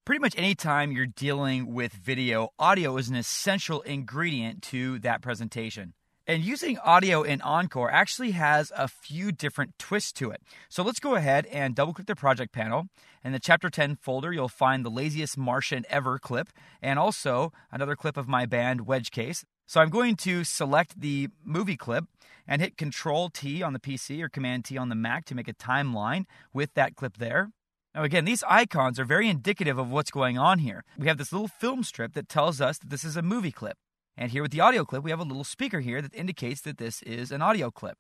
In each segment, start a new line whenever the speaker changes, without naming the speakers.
Pretty much anytime you're dealing with video, audio is an essential ingredient to that presentation. And using audio in Encore actually has a few different twists to it. So let's go ahead and double-click the project panel. In the Chapter 10 folder, you'll find the Laziest Martian Ever clip, and also another clip of my band Wedge Case. So I'm going to select the movie clip and hit Control-T on the PC or Command-T on the Mac to make a timeline with that clip there. Now again, these icons are very indicative of what's going on here. We have this little film strip that tells us that this is a movie clip. And here with the audio clip, we have a little speaker here that indicates that this is an audio clip.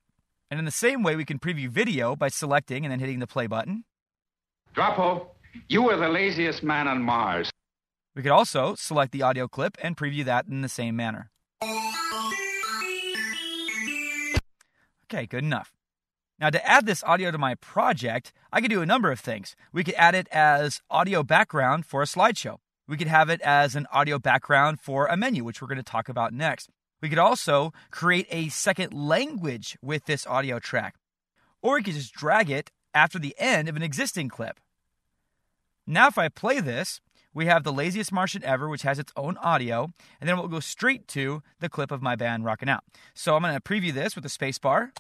And in the same way, we can preview video by selecting and then hitting the play button.
Drapo, you were the laziest man on Mars.
We could also select the audio clip and preview that in the same manner. Okay, good enough. Now to add this audio to my project, I could do a number of things. We could add it as audio background for a slideshow. We could have it as an audio background for a menu, which we're going to talk about next. We could also create a second language with this audio track. Or we could just drag it after the end of an existing clip. Now if I play this, we have the Laziest Martian Ever, which has its own audio, and then we'll go straight to the clip of my band Rockin' Out. So I'm going to preview this with a space bar.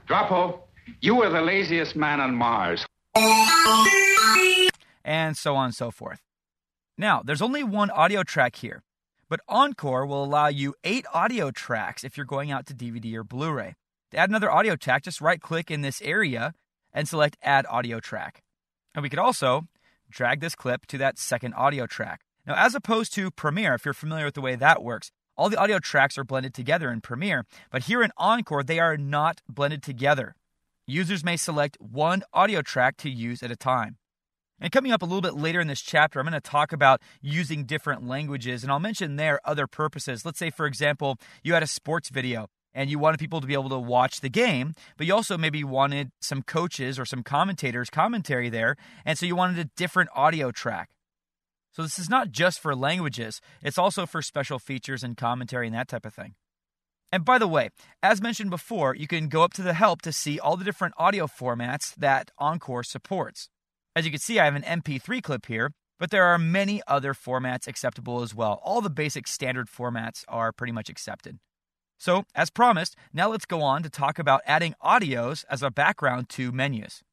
Drapo, you were the laziest man on Mars.
And so on and so forth. Now, there's only one audio track here, but Encore will allow you 8 audio tracks if you're going out to DVD or Blu-ray. To add another audio track, just right-click in this area and select Add Audio Track. And we could also drag this clip to that second audio track. Now, as opposed to Premiere, if you're familiar with the way that works, all the audio tracks are blended together in Premiere, but here in Encore, they are not blended together. Users may select one audio track to use at a time. And coming up a little bit later in this chapter, I'm going to talk about using different languages, and I'll mention there other purposes. Let's say, for example, you had a sports video, and you wanted people to be able to watch the game, but you also maybe wanted some coaches or some commentators' commentary there, and so you wanted a different audio track. So this is not just for languages, it's also for special features and commentary and that type of thing. And by the way, as mentioned before, you can go up to the help to see all the different audio formats that Encore supports. As you can see, I have an MP3 clip here, but there are many other formats acceptable as well. All the basic standard formats are pretty much accepted. So, as promised, now let's go on to talk about adding audios as a background to menus.